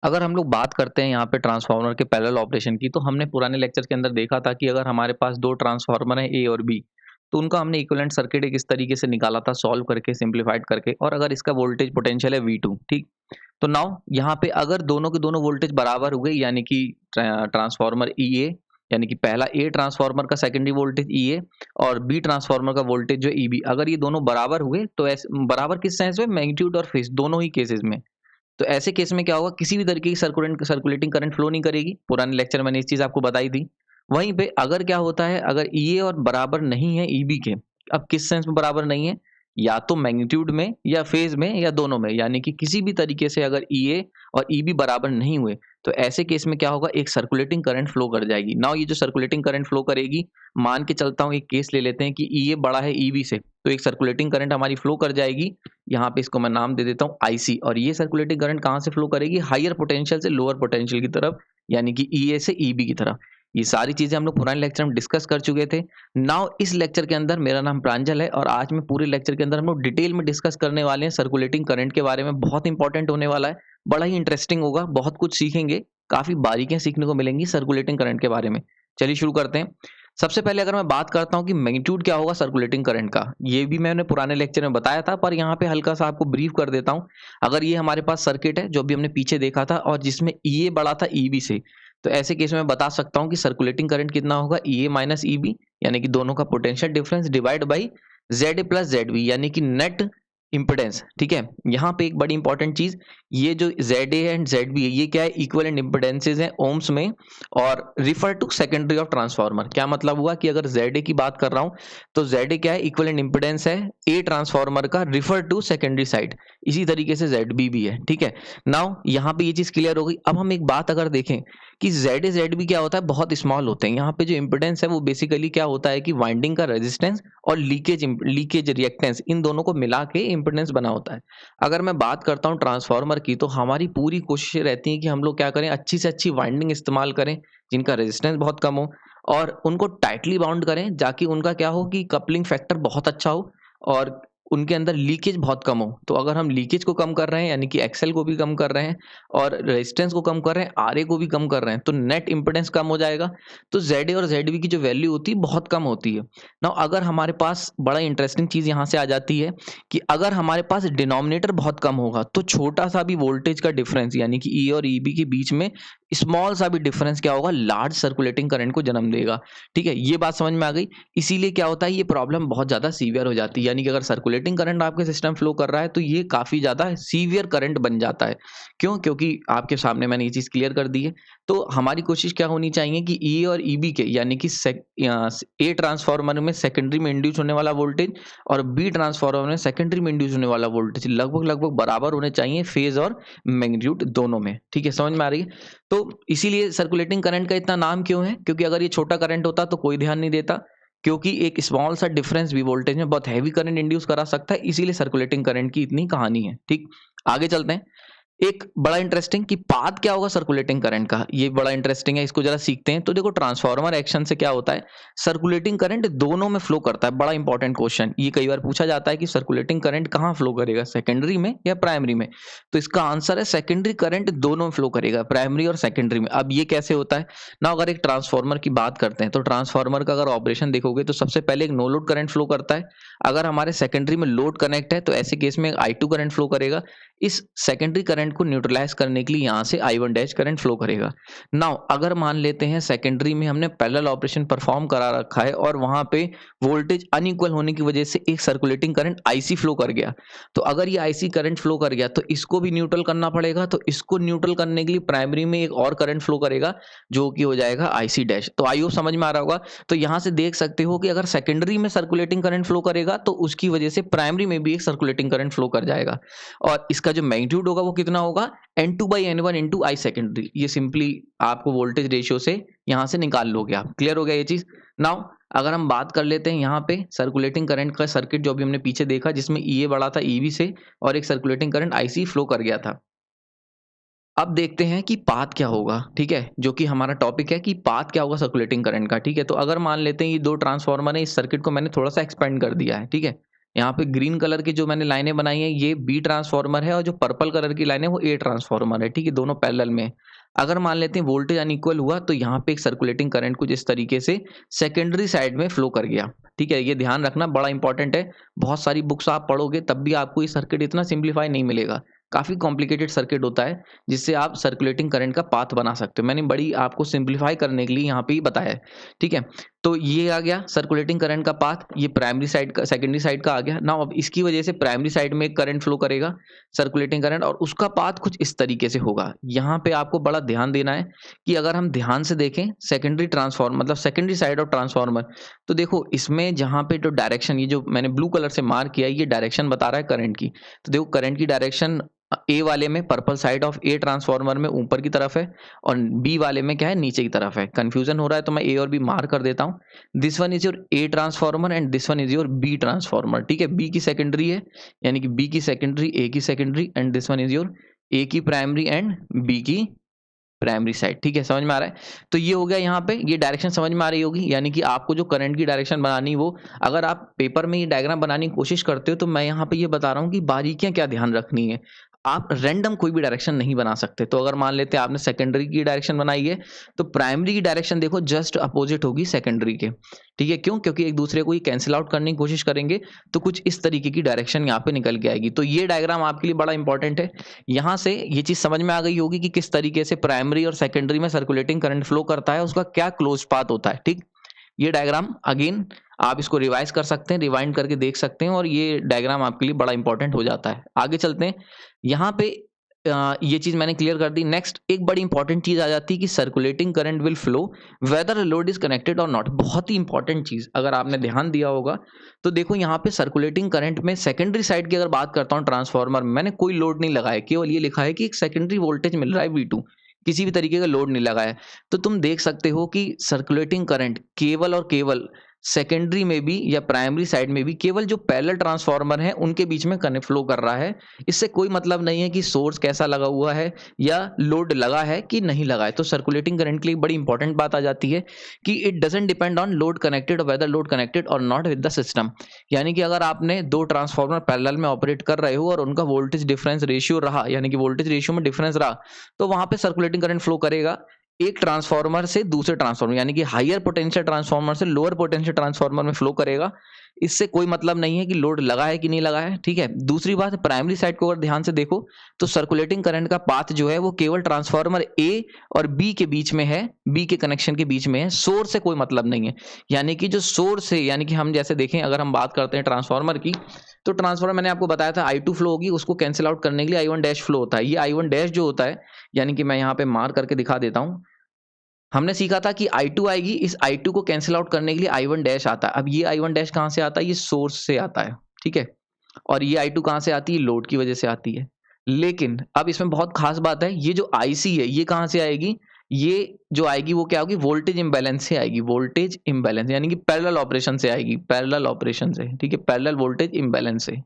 अगर हम लोग बात करते हैं यहाँ पे ट्रांसफार्मर के पैरेलल ऑपरेशन की, तो हमने पुराने लेक्चर के अंदर देखा था कि अगर हमारे पास 2 ट्रांसफार्मर हैं ए और बी, तो उनका हमने इक्विवेलेंट सर्किट एक इस तरीके से निकाला था सॉल्व करके, सिम्प्लीफाइड करके, और अगर इसका वोल्टेज पोटेंशियल है V2, ठीक? तो नाउ यहाँ पे अगर दोनों के दोनों वोल्टेज बराबर हुए, यानी कि ट्रांसफार्मर EA, यानी कि पहला ए ट्रांसफार्मर का सेकेंडरी वोल्टेज EA और बी ट्रांसफार्मर का वोल्टेज जो EB, अगर ये दोनों बराबर हुए तो ऐसे बराबर किस सेंस में, मैग्नीट्यूड और फेज दोनों ही केसेस में, तो ऐसे केस में क्या होगा, किसी भी तरीके की सर्कुलेटिंग करंट फ्लो नहीं करेगी। पुराने लेक्चर में मैंने इस चीज आपको बताई थी। वहीं पे अगर क्या होता है, अगर EA और बराबर नहीं है EB के, अब किस सेंस में बराबर नहीं है, या तो मैग्नीट्यूड में या फेज में या दोनों में, यानी कि किसी भी तरीके से अगर EA और EB बराबर नहीं हुए, तो ऐसे केस में क्या होगा, एक सर्कुलेटिंग करंट फ्लो कर जाएगी। नाउ ये जो सर्कुलेटिंग करंट फ्लो करेगी, मान के चलता हूँ एक केस ले लेते हैं कि EA बड़ा है EB से, तो एक सर्कुलेटिंग करंट हमारी फ्लो कर जाएगी। यहाँ पे इसको मैं नाम दे देता हूँ IC, और ये सर्कुलेटिंग करंट कहाँ से फ्लो करेगी, हायर पोटेंशियल से लोअर पोटेंशियल की तरफ, यानी कि EA से EB की तरफ। ये सारी चीजें हम लोग पुराने लेक्चर में डिस्कस कर चुके थे। नाउ इस लेक्चर के अंदर मेरा नाम प्रांजल है, और आज मैं पूरे लेक्चर के अंदर हम लोग डिटेल में डिस्कस करने वाले हैं सर्कुलेटिंग करंट के बारे में। बहुत इंपॉर्टेंट होने वाला है, बड़ा ही इंटरेस्टिंग होगा, बहुत कुछ सीखेंगे, काफी बारीकियां सीखने को मिलेंगी सर्कुलेटिंग करंट के बारे में। चलिए शुरू करते हैं। सबसे पहले अगर मैं बात करता हूं कि मैग्नीट्यूड क्या होगा सर्कुलेटिंग करंट का, ये भी मैंने पुराने लेक्चर में बताया था, पर यहाँ पे हल्का सा आपको ब्रीफ कर देता हूं। अगर ये हमारे पास सर्किट है जो भी हमने पीछे देखा था, और जिसमें EA बड़ा था EB से, तो ऐसे केस में बता सकता हूं कि सर्कुलेटिंग करंट कितना होगा, EA माइनस EB, यानी कि दोनों का potential difference divide by ZA plus ZB, यानी कि नेट इम्पिडेंस। ठीक है, यहाँ पे एक बड़ी इंपॉर्टेंट चीज, ये जो ZA एंड ZB है, ये क्या है, इक्विवेलेंट इम्पिडेंसेस हैं ओम्स में, और refer to secondary of transformer. क्या मतलब हुआ कि अगर ZA की बात कर रहा हूं, तो ZA क्या है, इक्विवेलेंट इम्पिडेंस है ए ट्रांसफार्मर का, रिफर टू सेकेंडरी साइड। इसी तरीके से ZB भी है। ठीक है, नाउ यहाँ पे ये चीज क्लियर हो गई। अब हम एक बात अगर देखें कि ZA ZB क्या होता है, बहुत स्मॉल होते हैं। यहाँ पे जो इम्पिडेंस है वो बेसिकली क्या होता है कि वाइंडिंग का रेजिस्टेंस और लीकेज रिएक्टेंस, इन दोनों को मिला के इम्पिडेंस बना होता है। अगर मैं बात करता हूँ ट्रांसफार्मर की, तो हमारी पूरी कोशिश रहती है कि हम लोग क्या करें, अच्छी से अच्छी वाइंडिंग इस्तेमाल करें जिनका रेजिस्टेंस बहुत कम हो, और उनको टाइटली बाउंड करें, ताकि उनका क्या हो कि कपलिंग फैक्टर बहुत अच्छा हो, और उनके अंदर लीकेज बहुत कम हो। तो अगर हम लीकेज को कम कर रहे हैं, यानी कि एक्सेल को भी कम कर रहे हैं, और रेजिस्टेंस को कम कर रहे हैं, RA को भी कम कर रहे हैं, तो नेट इंपेडेंस कम हो जाएगा। तो ZA और ZB की जो वैल्यू होती है बहुत कम होती है। नाउ अगर हमारे पास बड़ा इंटरेस्टिंग चीज यहाँ से आ जाती है कि अगर हमारे पास डिनोमिनेटर बहुत कम होगा, तो छोटा सा भी वोल्टेज का डिफरेंस, यानी कि E और EB के बीच में स्मॉल सा भी डिफरेंस क्या होगा, लार्ज सर्कुलेटिंग करंट को जन्म देगा। ठीक है, ये बात समझ में आ गई। इसीलिए क्या होता है, ये प्रॉब्लम बहुत ज्यादा सीवियर हो जाती है, यानी कि अगर सर्कुलेटिंग करंट आपके सिस्टम फ्लो कर रहा है, तो ये काफी ज्यादा सीवियर करंट बन जाता है। क्यों? क्योंकि आपके सामने मैंने ये चीज क्लियर कर दी है। तो हमारी कोशिश क्या होनी चाहिए कि E और EB के, यानी कि ए ट्रांसफार्मर में सेकेंडरी में इंड्यूस होने वाला वोल्टेज और बी ट्रांसफार्मर में सेकेंडरी में इंड्यूस होने वाला वोल्टेज लगभग लगभग बराबर होने चाहिए, फेज और मैग्नीट्यूड दोनों में। ठीक है, समझ में आ रही है? तो इसीलिए सर्कुलेटिंग करंट का इतना नाम क्यों है, क्योंकि अगर ये छोटा करंट होता तो कोई ध्यान नहीं देता, क्योंकि एक स्मॉल सा डिफरेंस भी वोल्टेज में बहुत हैवी करंट इंड्यूस करा सकता है, इसीलिए सर्कुलेटिंग करंट की इतनी कहानी है। ठीक, आगे चलते हैं। एक बड़ा इंटरेस्टिंग कि पाथ क्या होगा सर्कुलेटिंग करंट का, ये बड़ा इंटरेस्टिंग है, इसको जरा सीखते हैं। तो देखो, ट्रांसफार्मर एक्शन से क्या होता है, सर्कुलेटिंग करंट दोनों में फ्लो करता है। बड़ा इंपॉर्टेंट क्वेश्चन, ये कई बार पूछा जाता है कि सर्कुलेटिंग करंट कहाँ फ्लो करेगा, सेकेंडरी में या प्राइमरी में? तो इसका आंसर है सेकेंडरी करंट दोनों में फ्लो करेगा, प्राइमरी और सेकेंडरी में। अब ये कैसे होता है ना, अगर एक ट्रांसफार्मर की बात करते हैं, तो ट्रांसफार्मर का अगर ऑपरेशन देखोगे, तो सबसे पहले एक नो लोड करंट फ्लो करता है। अगर हमारे सेकेंडरी में लोड कनेक्ट है, तो ऐसे केस में I2 करंट फ्लो करेगा। इस सेकेंडरी करंट को न्यूट्रलाइज करने के लिए यहां से I1 डैश करंट फ्लो करेगा। नाउ अगर मान लेते हैं सेकेंडरी में हमने पैरेलल ऑपरेशन परफॉर्म करा रखा है, और वहां पे वोल्टेज अनइक्वल होने की वजह से एक सर्कुलेटिंग करंट IC फ्लो कर गया, तो अगर ये IC करंट फ्लो कर गया, तो इसको भी न्यूट्रल करना पड़ेगा। तो इसको न्यूट्रल करने के लिए प्राइमरी में एक और करंट फ्लो करेगा, जो कि हो जाएगा IC डैश। तो आई होप समझ में आ रहा होगा। तो यहां से देख सकते हो कि अगर सेकेंडरी में सर्कुलेटिंग करंट फ्लो करेगा, तो उसकी वजह से प्राइमरी में भी एक सर्कुलेटिंग करंट फ्लो कर जाएगा, और इसका जो मैग्नीट्यूड होगा वो कितना होगा, N2 by N1 into I secondary. ये सिंपली आपको वोल्टेज रेशियो से यहां से निकाल लोगे आप। क्लियर हो गया ये चीज? नाउ अगर हम बात कर लेते हैं यहाँ पे सर्कुलेटिंग करंट का सर्किट, जो भी हमने पीछे देखा, जिसमें EA बड़ा था EB से, और एक सर्कुलेटिंग करंट IC फ्लो कर गया था। अब देखते हैं कि पाथ क्या होगा। ठीक है, जो कि हमारा टॉपिक है कि पाथ क्या होगा सर्कुलेटिंग करंट का। ठीक है, तो अगर मान लेते हैं ये दो ट्रांसफार्मर है, इस सर्किट को मैंने थोड़ा सा एक्सपेंड कर दिया है। ठीक है, यहाँ पे ग्रीन कलर की जो मैंने लाइनें बनाई हैं ये बी ट्रांसफार्मर है और जो पर्पल कलर की लाइन है वो ए ट्रांसफार्मर है, ठीक है, दोनों पैरेलल में। अगर मान लेते हैं वोल्टेज अनइक्वल हुआ तो यहाँ पे एक सर्कुलेटिंग करंट कुछ इस तरीके से सेकेंडरी साइड में फ्लो कर गया, ठीक है, ये ध्यान रखना बड़ा इंपॉर्टेंट है। बहुत सारी बुक्स आप पढ़ोगे तब भी आपको ये सर्किट इतना सिंप्लीफाई नहीं मिलेगा, काफ़ी कॉम्प्लिकेटेड सर्किट होता है जिससे आप सर्कुलेटिंग करंट का पाथ बना सकते हो। मैंने बड़ी आपको सिंप्लीफाई करने के लिए यहाँ पे ही बताया है, ठीक है। तो ये आ गया सर्कुलेटिंग करंट का पाथ, ये प्राइमरी साइड का सेकेंडरी साइड का आ गया ना। अब इसकी वजह से प्राइमरी साइड में एक करंट फ्लो करेगा सर्कुलेटिंग करंट, और उसका पाथ कुछ इस तरीके से होगा। यहाँ पे आपको बड़ा ध्यान देना है कि अगर हम ध्यान से देखें सेकेंडरी ट्रांसफॉर्मर मतलब सेकेंडरी साइड ऑफ ट्रांसफॉर्मर, तो देखो इसमें जहाँ पे जो डायरेक्शन ये जो मैंने ब्लू कलर से मार्क किया है ये डायरेक्शन बता रहा है करंट की। तो देखो करंट की डायरेक्शन ए वाले में purple side of a transformer में ऊपर की तरफ है और बी वाले में क्या है नीचे की तरफ है। कंफ्यूजन हो रहा है तो मैं ए और बी मार्क कर देता हूं। This one is your A transformer and this one is your B transformer, ठीक है। बी की सेकेंडरी है यानी कि बी की सेकेंडरी ए की secondary and this one is your A की प्राइमरी एंड बी की प्राइमरी साइड, ठीक है, समझ में आ रहा है। तो ये हो गया यहाँ पे, ये डायरेक्शन समझ में आ रही होगी, यानी कि आपको जो करंट की डायरेक्शन बनानी वो अगर आप पेपर में ये डायग्राम बनाने की कोशिश करते हो तो मैं यहाँ पे ये बता रहा हूँ कि बारीकियां क्या ध्यान रखनी है। आप रैंडम कोई भी डायरेक्शन नहीं बना सकते। तो अगर मान लेते हैं आपने सेकेंडरी की डायरेक्शन बनाई है तो प्राइमरी की डायरेक्शन देखो जस्ट अपोजिट होगी सेकेंडरी के, ठीक है। क्यों? क्योंकि एक दूसरे को ये कैंसिल आउट करने की कोशिश करेंगे तो कुछ इस तरीके की डायरेक्शन यहाँ पे निकल के आएगी। तो ये डायग्राम आपके लिए बड़ा इंपॉर्टेंट है। यहाँ से ये चीज समझ में आ गई होगी कि किस तरीके से प्राइमरी और सेकेंडरी में सर्कुलेटिंग करंट फ्लो करता है, उसका क्या क्लोज पाथ होता है, ठीक। ये डायग्राम अगेन आप इसको रिवाइज कर सकते हैं, रिवाइंड करके देख सकते हैं और ये डायग्राम आपके लिए बड़ा इंपॉर्टेंट हो जाता है। आगे चलते हैं। यहाँ पे ये चीज मैंने क्लियर कर दी। नेक्स्ट एक बड़ी इंपॉर्टेंट चीज आ जाती है कि circulating current will flow whether load is connected और नॉट। बहुत ही इंपॉर्टेंट चीज अगर आपने ध्यान दिया होगा तो देखो यहाँ पे सर्कुलेटिंग करंट में सेकेंडरी साइड की अगर बात करता हूँ ट्रांसफार्मर में, मैंने कोई लोड नहीं लगाया, केवल ये लिखा है कि एक सेकेंडरी वोल्टेज मिल रहा है V2, किसी भी तरीके का लोड नहीं लगाया। तो तुम देख सकते हो कि सर्कुलेटिंग करंट केवल और केवल सेकेंडरी में भी या प्राइमरी साइड में भी केवल जो पैरेलल ट्रांसफार्मर है उनके बीच में कनेक्ट फ्लो कर रहा है। इससे कोई मतलब नहीं है कि सोर्स कैसा लगा हुआ है या लोड लगा है कि नहीं लगा है। तो सर्कुलेटिंग करंट के लिए बड़ी इंपॉर्टेंट बात आ जाती है कि it doesn't depend on load connected और वेदर लोड कनेक्टेड और नॉट विद द सिस्टम। यानी कि अगर आपने दो ट्रांसफार्मर पैरेलल में ऑपरेट कर रहे हो और उनका वोल्टेज डिफरेंस रेशियो रहा, यानी कि वोल्टेज रेशियो में डिफरेंस रहा, तो वहां पे सर्कुलेटिंग करंट फ्लो करेगा एक ट्रांसफार्मर से दूसरे ट्रांसफार्मर, यानी कि हायर पोटेंशियल ट्रांसफार्मर से लोअर पोटेंशियल ट्रांसफार्मर में फ्लो करेगा। इससे कोई मतलब नहीं है कि लोड लगा है कि नहीं लगा है, ठीक है। दूसरी बात, प्राइमरी साइड को अगर ध्यान से देखो तो सर्कुलेटिंग करंट का पाथ जो है वो केवल ट्रांसफार्मर ए और बी के बीच में है, बी के कनेक्शन के बीच में है, सोर्स से कोई मतलब नहीं है। यानी कि जो सोर्स है, यानी कि हम जैसे देखें अगर हम बात करते हैं ट्रांसफार्मर की, तो ट्रांसफार्मर मैंने आपको बताया था I2 फ्लो होगी, उसको कैंसिल आउट करने के लिए I1 डैश फ्लो होता है। ये I1 डैश जो होता है, यानी कि मैं यहाँ पे मार्क करके दिखा देता हूँ, हमने सीखा था कि I2 आएगी, इस I2 को कैंसिल आउट करने के लिए I1 डैश आता है। अब ये I1 डैश कहां से आता है? ये सोर्स से आता है, ठीक है। और ये I2 कहां से आती है? लोड की वजह से आती है। लेकिन अब इसमें बहुत खास बात है, ये जो IC है ये कहां से आएगी? ये जो आएगी वो क्या होगी? वोल्टेज इंबैलेंस से आएगी, वोल्टेज इंबैलेंस, यानी कि पैरेलल ऑपरेशन से आएगी, पैरेलल ऑपरेशन से, ठीक है, पैरेलल वोल्टेज इंबैलेंस से,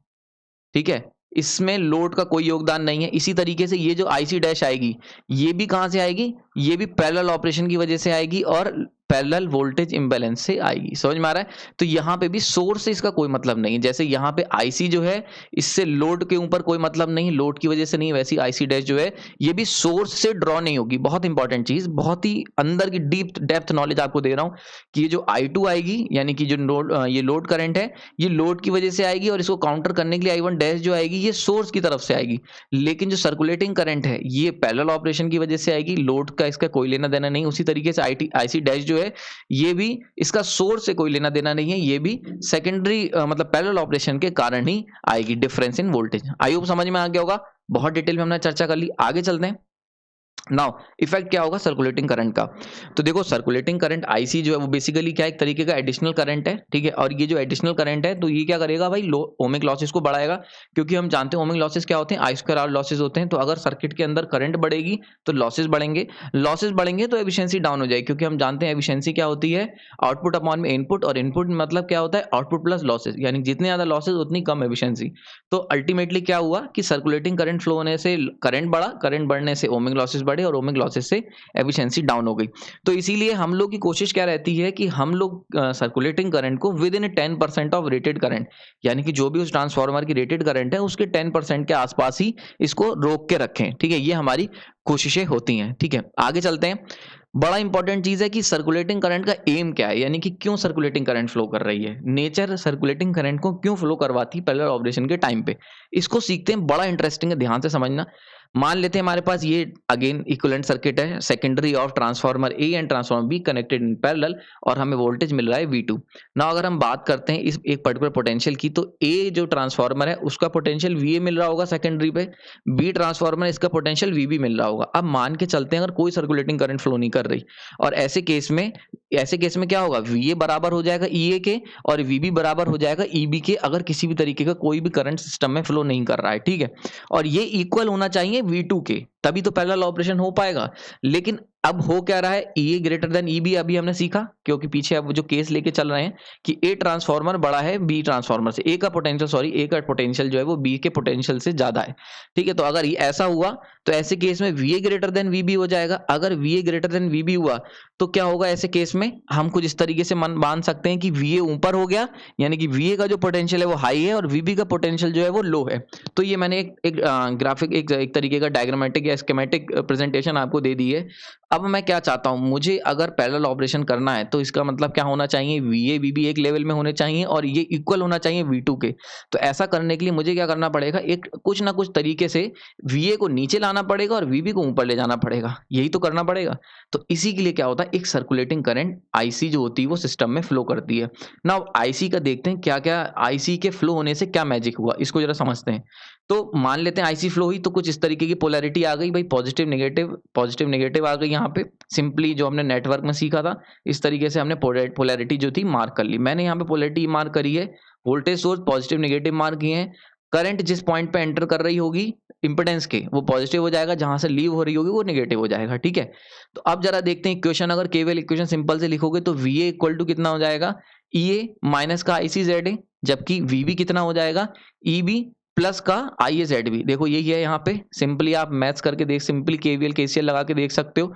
ठीक है। इसमें लोड का कोई योगदान नहीं है। इसी तरीके से ये जो IC डैश आएगी ये भी कहां से आएगी? ये भी पैरेलल ऑपरेशन की वजह से आएगी और पैरेलल वोल्टेज इंबैलेंस से आएगी। समझ में आ रहा है? तो यहाँ पे भी सोर्स से इसका कोई मतलब नहीं है। जैसे यहाँ पे IC जो है इससे लोड के ऊपर कोई मतलब नहीं, लोड की वजह से नहीं, वैसी IC डैश जो है ये भी सोर्स से ड्रॉ नहीं होगी। बहुत इंपॉर्टेंट चीज, बहुत ही अंदर की डीप डेप्थ नॉलेज आपको दे रहा हूँ कि ये जो I2 आएगी, यानी कि जो ये लोड करंट है ये लोड की वजह से आएगी और इसको काउंटर करने के लिए I1 डैश जो आएगी ये सोर्स की तरफ से आएगी। लेकिन जो सर्कुलेटिंग करंट है ये पैरेलल ऑपरेशन की वजह से आएगी, लोड का इसका कोई लेना देना नहीं। उसी तरीके से IC डैश जो है ये भी इसका सोर्स से कोई लेना देना नहीं है, ये भी सेकेंडरी मतलब पैरेलल ऑपरेशन के कारण ही आएगी, difference in voltage. I hope समझ में आ गया होगा। बहुत डिटेल में हमने चर्चा कर ली। आगे चलते हैं। नाउ इफेक्ट क्या होगा सर्कुलेटिंग करंट का? तो देखो सर्कुलेटिंग करंट IC जो है वो बेसिकली क्या एक तरीके का एडिशनल करंट है, ठीक है। और ये जो एडिशनल करंट है तो ये क्या करेगा भाई? ओमिक लॉसेस को बढ़ाएगा, क्योंकि हम जानते हैं ओमिक लॉसेस क्या होते हैं? I2R लॉसेस होते हैं। तो अगर सर्किट के अंदर करंट बढ़ेगी तो लॉसेस बढ़ेंगे, लॉसेस बढ़ेंगे तो एफिशिएंसी डाउन हो जाएगी, क्योंकि हम जानते हैं एफिशिएंसी क्या होती है? आउटपुट अपॉन में इनपुट, और इनपुट मतलब क्या होता है? आउटपुट प्लस लॉसेस, यानी जितने ज्यादा लॉसेस उतनी कम एफिशिएंसी। तो अल्टीमेटली क्या हुआ कि सर्कुलेटिंग करंट फ्लो होने से करंट बढ़ा, करंट बढ़ने से ओमिक लॉसेस बढ़े, बढ़े और ओमिक लॉसेस से एफिशिएंसी डाउन हो गई। तो इसीलिए हम लोग की कोशिश क्या रहती है कि हम लोग सर्कुलेटिंग करंट को with in 10% of rated current, यानी कि जो भी उस ट्रांसफार्मर की रेटेड करंट है उसके 10% के आसपास ही इसको रोक के रखें। ठीक है, ये हमारी कोशिशें होती हैं। ठीक है, आगे चलते हैं। बड़ा इंपॉर्टेंट चीज है कि सर्कुलेटिंग करंट का एम क्या है, यानी कि क्यों सर्कुलेटिंग करंट फ्लो कर रही है, नेचर सर्कुलेटिंग करंट को क्यों फ्लो करवाती है पैरेलल ऑपरेशन के टाइम पे। इसको सीखते हैं, बड़ा इंटरेस्टिंग है, ध्यान से समझना। मान लेते हैं हमारे पास ये अगेन इक्विवेलेंट सर्किट है, secondary of transformer A and transformer be connected in parallel, और हमें वोल्टेज मिल रहा है V2। ना अगर हम बात करते हैं इस एक पर्टिकुलर पोटेंशियल की, तो ए जो ट्रांसफार्मर है उसका पोटेंशियल VA मिल रहा होगा सेकेंडरी पे, बी ट्रांसफार्मर इसका पोटेंशियल VB मिल रहा होगा। अब मान के चलते हैं अगर कोई सर्कुलेटिंग करंट फ्लो नहीं कर रही, और ऐसे केस में क्या होगा, VA बराबर हो जाएगा EA के और VB बराबर हो जाएगा EB के, अगर किसी भी तरीके का कोई भी करंट सिस्टम में फ्लो नहीं कर रहा है। ठीक है, और ये इक्वल होना चाहिए V2 के, तभी तो पैरेलल ऑपरेशन हो पाएगा। लेकिन अब हो क्या रहा है, EA ग्रेटर देन EB, अभी हमने सीखा, क्योंकि पीछे अब जो केस लेके चल रहे हैं कि A ट्रांसफार्मर बड़ा है B ट्रांसफार्मर से, A का पोटेंशियल जो है वो B के पोटेंशियल से ज्यादा है। ठीक है, तो अगर ये ऐसा हुआ तो ऐसे केस में VA ग्रेटर देन VB हो जाएगा। अगर VA ग्रेटर देन VB हुआ तो क्या होगा, ऐसे केस में हम कुछ इस तरीके से मान सकते हैं कि VA ऊपर हो गया, यानी कि VA का जो पोटेंशियल है वो हाई है और VB का पोटेंशियल जो है वो लो है। तो ये मैंने एक ग्राफिक, एक तरीके का डायग्रामेटिक या स्कीमेटिक प्रेजेंटेशन आपको दे दी है। अब मैं क्या चाहता हूं, मुझे अगर पैरेलल ऑपरेशन करना है तो इसका मतलब क्या होना चाहिए, VA VB एक लेवल में होने चाहिए और ये इक्वल होना चाहिए V2 के। तो ऐसा करने के लिए मुझे क्या करना पड़ेगा, एक कुछ ना कुछ तरीके से VA को नीचे लाना पड़ेगा और VB को ऊपर ले जाना पड़ेगा, यही तो करना पड़ेगा। तो इसी के लिए क्या होता है, एक सर्कुलेटिंग करंट IC जो होती है वो सिस्टम में फ्लो करती है ना। IC का देखते हैं क्या क्या IC के फ्लो होने से क्या मैजिक हुआ, इसको जरा समझते हैं। तो मान लेते हैं IC फ्लो हुई तो कुछ इस तरीके की पोलैरिटी आ गई भाई, पॉजिटिव नेगेटिव आ गई। यहाँ पे सिंपली जो हमने नेटवर्क में सीखा था इस तरीके से हमने पोलैरिटी जो थी मार्क कर ली। मैंने यहाँ पे पोलैरिटी मार्क करी है, voltage source positive negative mark किए हैं, करंट जिस पॉइंट पे एंटर कर रही होगी इंपेडेंस के वो पॉजिटिव हो जाएगा, जहां से लीव हो रही होगी वो नेगेटिव हो जाएगा। ठीक है, तो अब जरा देखते हैं इक्वेशन, अगर केवल इक्वेशन सिंपल से लिखोगे तो VA इक्वल टू कितना हो जाएगा, EA माइनस का ICZA, जबकि VB कितना हो जाएगा, EB प्लस का IAZB। देखो यही है, यहाँ पे सिंपली आप मैथ्स करके देख, सिंपली KVL KCL लगा के देख सकते हो,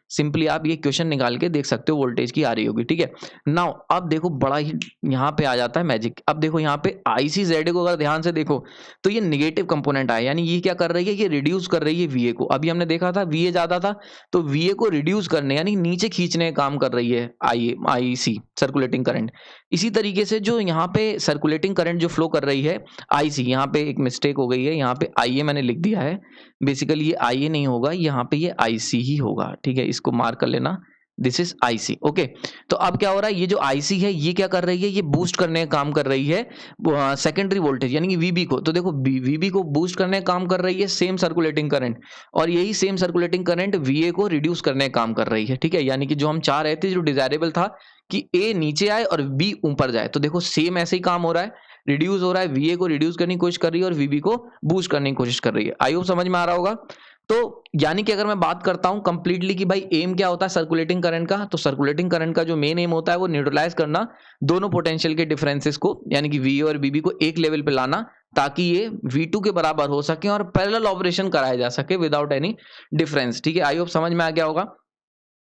सिंपली आप ये क्वेश्चन निकाल के देख सकते हो, वोल्टेज की आ रही होगी। ठीक है, नाउ अब देखो बड़ा ही यहाँ पे आ जाता है मैजिक। अब देखो यहाँ पे ICZA को अगर ध्यान से देखो तो ये निगेटिव कंपोनेंट आया, यानी ये क्या कर रही है, ये रिड्यूस कर रही है VA को। अभी हमने देखा था VA ज्यादा था, तो VA को रिड्यूस करने यानी नीचे खींचने का काम कर रही है IC सर्कुलेटिंग करंट। इसी तरीके से जो यहाँ पे सर्कुलेटिंग करंट जो फ्लो कर रही है IC, यहाँ पे एक मिस्टेक हो गई है, यहाँ पे IA मैंने लिख दिया है, बेसिकली ये IA नहीं होगा, यहाँ पे ये IC ही होगा। ठीक है, इसको मार्क कर लेना, दिस इज IC। ओके, तो अब क्या हो रहा है, ये जो IC है ये क्या कर रही है, ये बूस्ट करने का काम कर रही है सेकेंडरी वोल्टेज यानी कि VB को। तो देखो VB को बूस्ट करने का काम कर रही है सेम सर्कुलेटिंग करंट, और यही सेम सर्कुलेटिंग करंट VA को रिड्यूस करने का काम कर रही है। ठीक है, यानी कि जो हम चाह रहे थे, जो डिजायरेबल था कि A नीचे आए और B ऊपर जाए, तो देखो सेम ऐसे ही काम हो रहा है, रिड्यूस हो रहा है, VA को रिड्यूस करने की कोशिश कर रही है और VB को बूस्ट करने की कोशिश कर रही है। आई होप समझ में आ रहा होगा। तो यानी कि अगर मैं बात करता हूं कंप्लीटली कि भाई एम क्या होता है सर्कुलेटिंग करंट का, तो सर्कुलेटिंग करंट का जो मेन एम होता है वो न्यूट्रलाइज करना दोनों पोटेंशियल के डिफरेंसेस को, यानी कि VA और VB को एक लेवल पे लाना, ताकि ये V2 के बराबर हो सके और पैरेलल ऑपरेशन कराया जा सके विदाउट एनी डिफरेंस। ठीक है, आई होप समझ में आ गया होगा।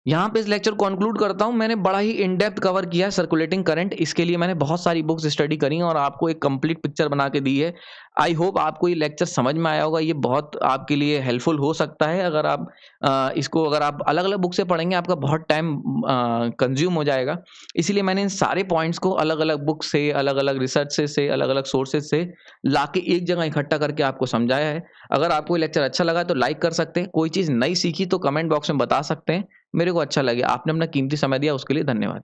यहाँ पे इस लेक्चर को कंक्लूड करता हूँ। मैंने बड़ा ही इन डेप्थ कवर किया है सर्कुलेटिंग करंट, इसके लिए मैंने बहुत सारी बुक्स स्टडी करी और आपको एक कंप्लीट पिक्चर बना के दी है। आई होप आपको ये लेक्चर समझ में आया होगा, ये बहुत आपके लिए हेल्पफुल हो सकता है। अगर आप इसको अगर आप अलग अलग बुक से पढ़ेंगे आपका बहुत टाइम कंज्यूम हो जाएगा, इसीलिए मैंने इन सारे पॉइंट्स को अलग अलग बुक से, अलग अलग रिसर्च से, अलग अलग सोर्सेज से ला के एक जगह इकट्ठा करके आपको समझाया है। अगर आपको ये लेक्चर अच्छा लगा तो लाइक कर सकते हैं, कोई चीज़ नई सीखी तो कमेंट बॉक्स में बता सकते हैं। मेरे को अच्छा लगे, आपने अपना कीमती समय दिया उसके लिए धन्यवाद।